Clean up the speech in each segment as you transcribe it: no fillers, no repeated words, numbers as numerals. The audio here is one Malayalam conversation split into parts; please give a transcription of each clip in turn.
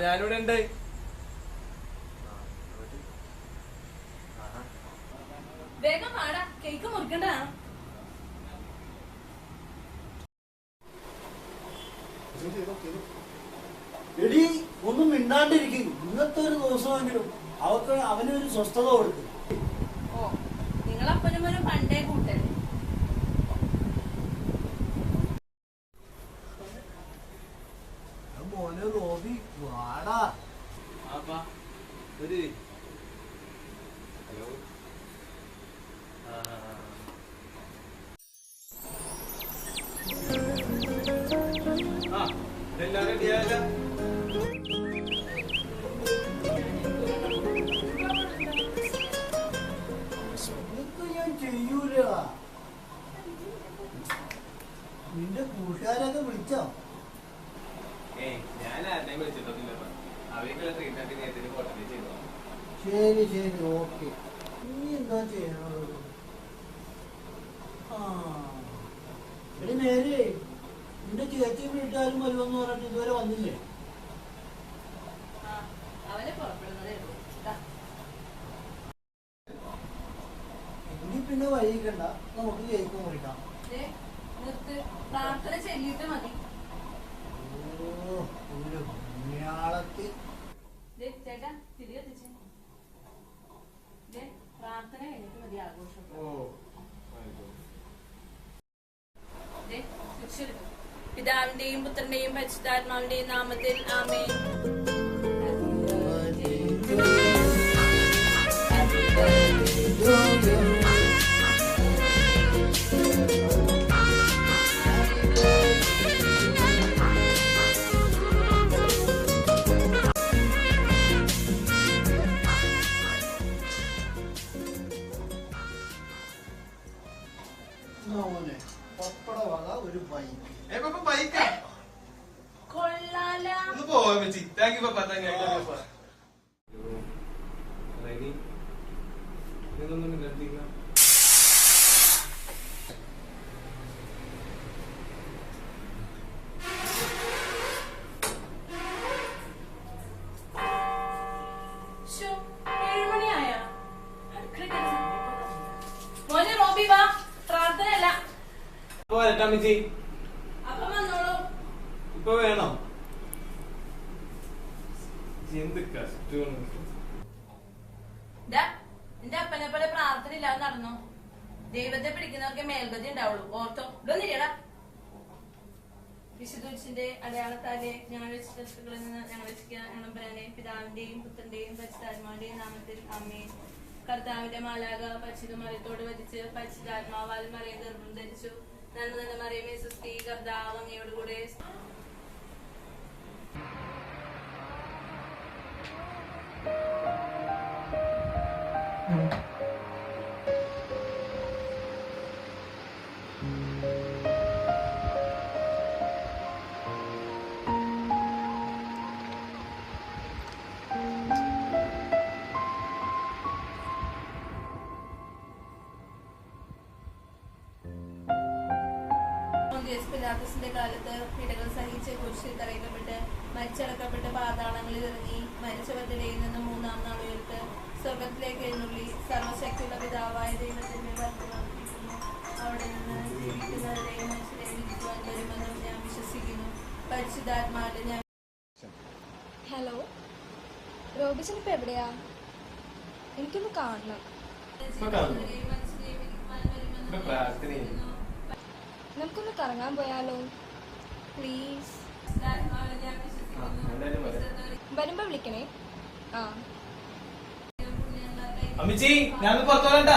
ഞാനിവിടെ ഉണ്ട്. വേഗം വാടാ, കേക്ക് മുറിക്കണ്ട. എടി ഒന്നും മിണ്ടാണ്ടിരിക്കും. ഇന്നത്തെ ഒരു ദിവസമെങ്കിലും അവനൊരു സ്വസ്ഥത കൊടുക്കും. ഓ, നിങ്ങളപ്പനും ഒരു പണ്ടേ കൂട്ടല്ലേ. മോനെ റോബി വാടാ. ഞാൻ ചെയ്യൂല. നിന്റെ കൂട്ടുകാരൊക്കെ വിളിച്ചോ? ശരി ശരി, ഓക്കെ. ഇനി എന്താ ചെയ്യണത്? എടി നേരെ നിന്റെ ചേച്ചി വീട്ടുകാരും വരുമെന്ന് പറഞ്ഞിട്ട് ഇതുവരെ വന്നില്ലേ? അവനെ പുറപ്പെടുന്നതേ ഉള്ളൂ. ഇനി പിന്നെ വൈകിക്കണ്ട, നമുക്ക് കേക്ക് മുറിക്കാം. നിർത്ത്, പ്രാർത്ഥന ചൊല്ലിയിട്ട് മതി. ചേട്ടാ തിരികെ എത്തിച്ചേ. പ്രാർത്ഥന കഴിഞ്ഞിട്ട് മതി ആഘോഷം. പിതാവിന്റെയും പുത്രന്റെയും പരിശുദ്ധാത്മാവിന്റെയും നാമത്തിൽ ആമേൻ. ഒരു ബൈക്ക് കൊള്ളാല. മോനെ റോബി വാ, പ്രാർത്ഥനയല്ല. അപ്പം വന്നോളൂ. ഇപ്പൊ വേണോ? എന്ത് കഷ്ടം. നിന്റെ അപ്പനെ പോലെ പ്രാർത്ഥന ഇല്ലാതെ നടന്നോ? ദൈവത്തെ പിടിക്കുന്നവർക്ക് മേൽഗതി ഉണ്ടാവുള്ളൂ, ഓർത്തോ. ഇടൊന്നില്ലടാ. വിശുദ്ധന്റെ അടയാളത്താലെ ഞങ്ങൾ വസ്തുക്കളിൽ നിന്ന് ഞങ്ങൾ രക്ഷിക്കാനെ പിതാവിന്റെയും പുത്രന്റെയും പരിശുദ്ധാത്മാവിന്റെയും നാമത്തിൽ ആമേൻ. കർത്താവിന്റെ മാലാക പരിശുദ്ധ മറിയത്തോട് വധിച്ച് പരിശുദ്ധാത്മാവാൽ മറിയം ഗർഭം ധരിച്ചു. നന്മ നല്ല മറിയമേ സുസ്തി, കർത്താവ് അങ്ങയോട് കൂടെ. പിലാത്തോസിന്റെ കാലത്ത് പീഡകൾ സഹിച്ച് കുരിശിൽ തറയ്ക്കപ്പെട്ട് മരിച്ചടക്കപ്പെട്ട് പാതാളങ്ങളിൽ ഇറങ്ങി മരിച്ചവരുടെ നിന്ന് മൂന്നാം നാൾ ഉയർത്ത് സ്വർഗത്തിലേക്ക് എഴുന്നള്ളി സർവശക്തിയുള്ള പിതാവായ ദൈവത്തിന്റെ വർത്തമാനിക്കുന്നു. അവിടെ നിന്ന് ജീവിക്കുന്നവരെയും മനുഷ്യരെയും വിധിക്കുവാൻ വരുമെന്നും ഞാൻ വിശ്വസിക്കുന്നു. പരിശുദ്ധാത്മാവിന്റെ ഞാൻ. ഹലോ, റോബിച്ചൻ ഇപ്പൊ എവിടെയാ? എനിക്കൊന്ന് കാണണം. നമുക്കൊന്ന് കറങ്ങാൻ പോയാലോ? പ്ലീസ്. വരുമ്പോ വിളിക്കണേ. അമ്മിച്ചി, ഞാൻ പുറത്തോളണ്ട.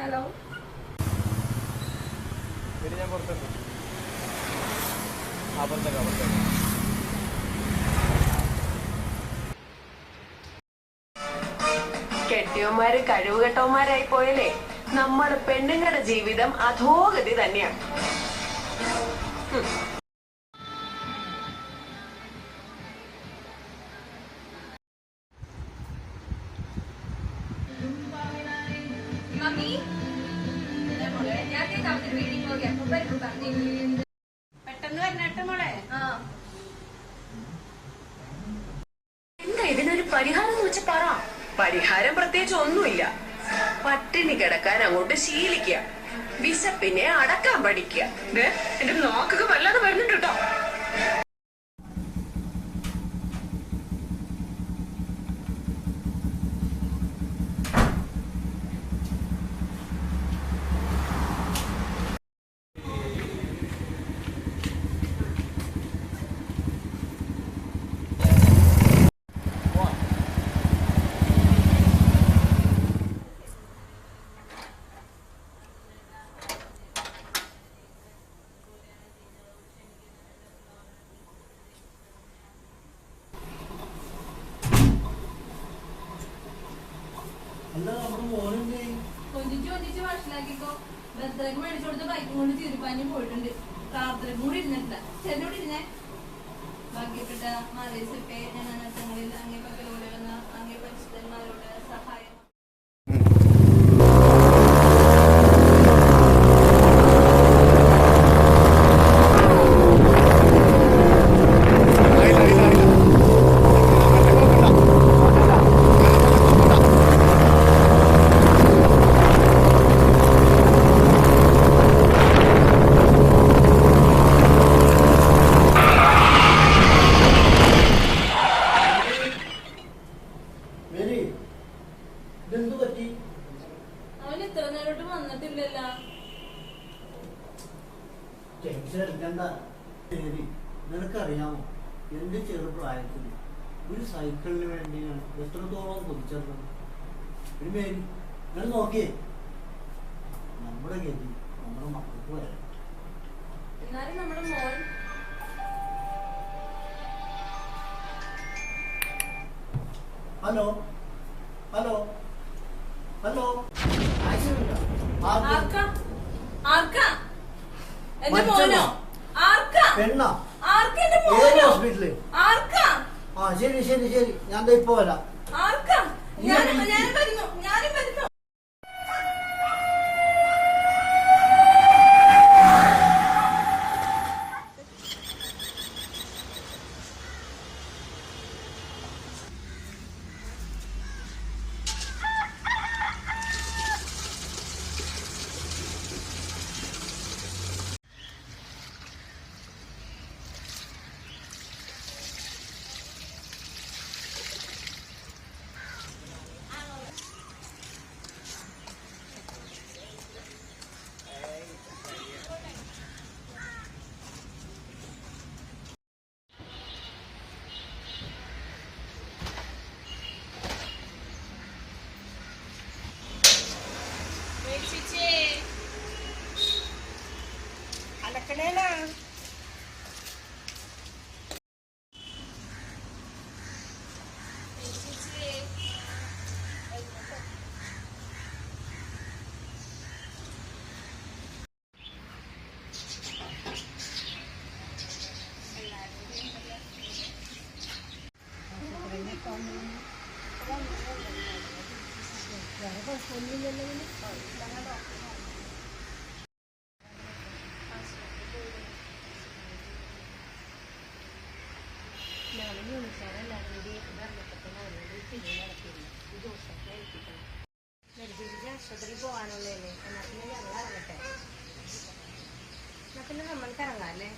ഹലോ. ഞാൻ പുറത്തേക്ക് അപ്പുറത്തേക്ക് കെട്ടിയോന്മാര് കഴിവുകെട്ടവന്മാരായി പോയല്ലേ നമ്മുടെ പെണ്ണുങ്ങളുടെ ജീവിതം അധോഗതി തന്നെയാണ്. മമ്മി, ഞാൻ മീറ്റിംഗ് പോകെ പറഞ്ഞു. പെട്ടെന്ന് വരണേട്ടെ മോളെ. ആ, എന്താ ഇതിനൊരു പരിഹാരം എന്ന് വെച്ച് പറ. പരിഹാരം പ്രത്യേകിച്ച് ഒന്നുമില്ല. പട്ടിണി കിടക്കാൻ അങ്ങോട്ട് ശീലിക്കുക, വിശപ്പിനെ അടക്കാൻ പഠിക്കുക. എന്റെ നോക്കൊക്കെ വല്ലാതെ വരുന്നുണ്ട് കേട്ടോ. അല്ല നമ്മുടെ മോനെന്തേ? കൊഞ്ചിച്ച് മനസ്സിലാക്കിക്കോ. ബർത്ത്ഡേക്ക് മേടിച്ചു കൊടുത്ത ബൈക്കും കൊണ്ട് തിരുപ്പാനും പോയിട്ടുണ്ട്. പ്രാർത്ഥനക്കും കൂടി ഇരുന്നിട്ടില്ല. ചെന്നോട് ഇരുന്നേ. ഭാഗ്യപ്പെട്ട മാതേശപ്പെ, ഞാൻ അനർത്ഥങ്ങളിൽ അങ്ങേ പക്കലൂടെ വന്ന അങ്ങേ പരിശുദ്ധന്മാരോട് സഹായം. മേരി, ഇതെന്ത് പറ്റി? അവൻ ഇത്ര നേരോട്ട് വന്നിട്ടില്ലല്ലോ. ടെൻഷൻ എടുക്കണ്ട മേരി. നിനക്കറിയാമോ, എന്റെ ചെറുപ്രായത്തിൽ ഒരു സൈക്കിളിന് വേണ്ടി ഞാൻ എത്രത്തോളം കൊതിച്ചേർന്നത്. ഒരു മേരി, ഞാൻ നോക്കിയേ, നമ്മുടെ ഗതി നമ്മുടെ മക്കൾക്ക് വരാം. എന്നാലും നമ്മുടെ മോൻ ഹലോ ഹലോ ഹലോ. ആർക്കാ ആർക്കാ എന്റെ മോനോ? ആർക്കാ പെണ്ണ ആർക്കാ എന്റെ ഏത് മോനോ? ഹോസ്പിറ്റലിൽ? ആർക്കാ ആ ശരി ശരി ശരി, ഞാൻ ദേ ഇപ്പൊ വരാം. ആർക്കാ? ഞാനും വരുന്നു, ഞാനും വരുന്നു. ആശുപത്രിയിൽ പോകാനുള്ളതല്ലേ, എന്നാ പിന്നെ ഞങ്ങൾ ഇറങ്ങട്ടെ. എന്നാ പിന്നെ നമ്മൾക്ക് ഇറങ്ങാം അല്ലേ?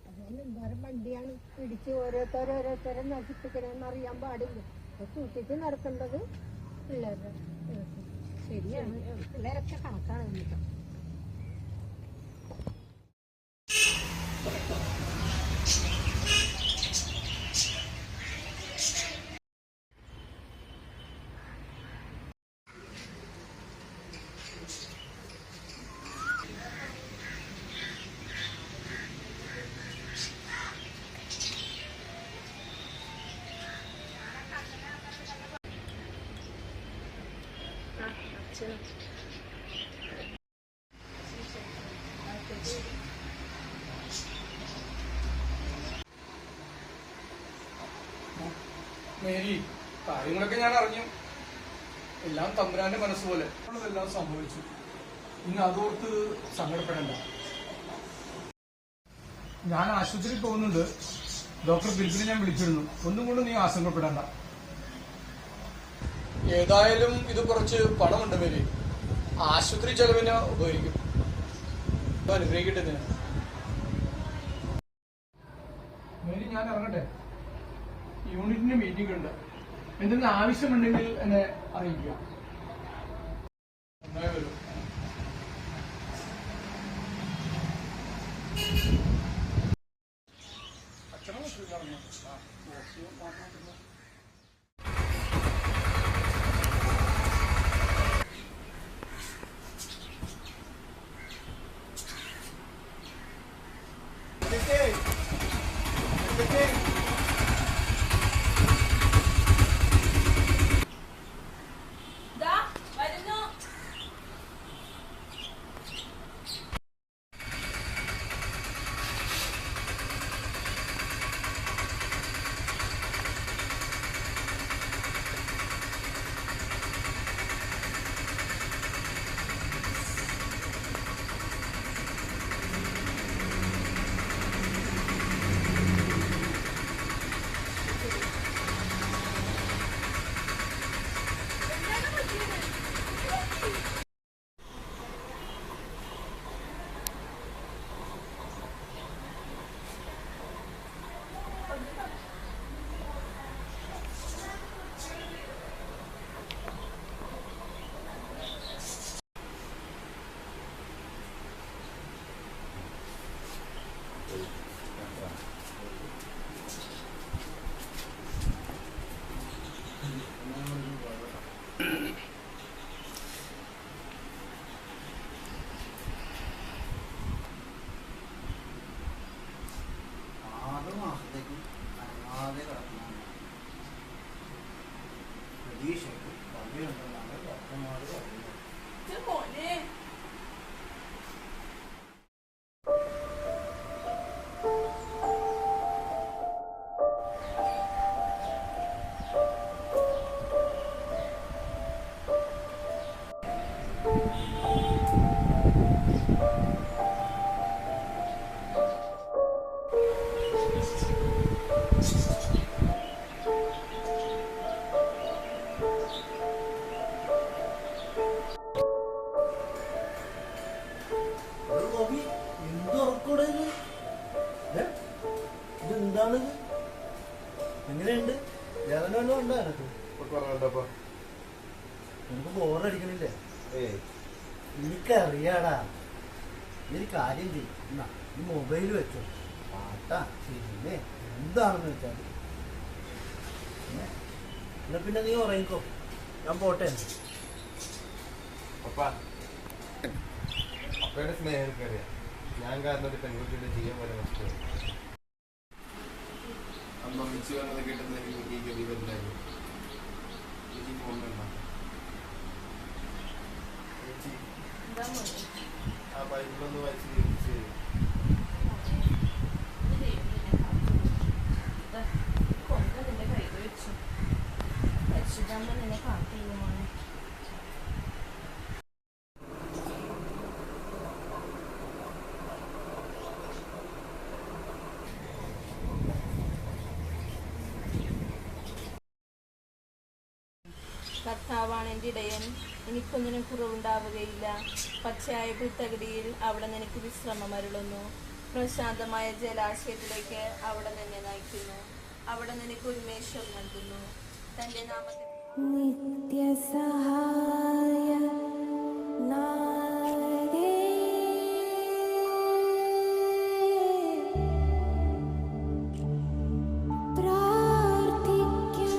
അതുകൊണ്ട് എന്തോരം വണ്ടിയാണ് പിടിച്ച് ഓരോരുത്തരെ നശിപ്പിക്കണമെന്ന് അറിയാൻ പാടില്ല. സൂക്ഷിച്ച് നടക്കേണ്ടത് പിള്ളേരുടെ ശരിയാണ്. പിള്ളേരൊക്കെ കണക്കാണ് എന്നിട്ട്. മേരി, കാര്യങ്ങളൊക്കെ ഞാൻ അറിഞ്ഞു. എല്ലാം തമ്പുരാന്റെ മനസ്സുപോലെ ഉള്ളതെല്ലാം സംഭവിച്ചു. ഇനി അതോർത്ത് സങ്കടപ്പെടണ്ട. ഞാൻ ആശുപത്രിയിൽ പോകുന്നുണ്ട്. ഡോക്ടർ ബിൽബിനെ ഞാൻ വിളിച്ചിരുന്നു. ഒന്നും കൊണ്ട് നീ ആശങ്കപ്പെടണ്ട. ഏതായാലും ഇത് കുറച്ച് പണമുണ്ട് മേരി. ആശുപത്രി ചെലവിന് ഉപകരിക്കും. അനുഗ്രഹിക്കട്ടെ ഇതിന്. മേരി, ഞാൻ ഇറങ്ങട്ടെ. യൂണിറ്റിന് മീറ്റിംഗ് ഉണ്ട്. എന്തെങ്കിലും ആവശ്യമുണ്ടെങ്കിൽ എന്നെ അറിയിക്കുക. നന്നായി വരും. അച്ഛനും ഇതെന്താണിത്? എങ്ങനെയുണ്ട്? വേദന വല്ലതും ഉണ്ടോ എനക്ക്? നിനക്ക് ബോറടിക്കണില്ലേ? എനിക്കറിയാടാ. ഒരു കാര്യം ചെയ്യും. എന്നാ ഈ മൊബൈൽ വെച്ചോ. പാട്ടാ പിന്നെ എന്താണെന്ന് വെച്ചാൽ എന്നാ പിന്നെ നീ ഉറങ്ങിക്കോ. ഞാൻ പോട്ടെ. അപ്പയുടെ സ്നേഹം കയറിയ ഞാൻ കാരണം ഒരു പെൺകുട്ടിയുടെ ജീവൻ പോലെ നഷ്ടമായി. അമ്മ മിച്ചു പറഞ്ഞത് കേട്ടത് എനിക്ക് ഈ ഗതി വരില്ലായിരുന്നു. എനിക്ക് പോകുന്നുണ്ടോ ചേച്ചി? ആ ബൈബിളൊന്ന് വായിച്ച് തിരിച്ചു തരും. നിന്നെ കാത്തിരുന്നു. കർത്താവ് കർത്താവാണ് എൻ്റെ ഇടയൻ, എനിക്കൊന്നിനും കുറവുണ്ടാവുകയില്ല. പച്ചയായ പുൽത്തകിടിയിൽ അവിടെ നിനക്ക് വിശ്രമം അരുളുന്നു. പ്രശാന്തമായ ജലാശയത്തിലേക്ക് അവിടെ നിന്നെ നയിക്കുന്നു. അവിടെ നിനക്ക് ഉന്മേഷം നൽകുന്നു. തന്റെ നാമത്തിൽ നിത്യസഹായ നാഥേ, പ്രാർത്ഥിക്കാം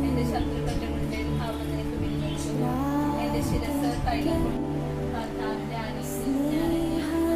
എന്റെ ശത്രുക്കളുടെ മുന്നിൽ അവിടെ നിനക്ക് വിരിവെക്കുന്നു. എന്റെ ശിരസ് തൈലം കൊണ്ട് കർത്താവിന്റെ ആലയത്തിൽ ഞാൻ ഞങ്ങൾ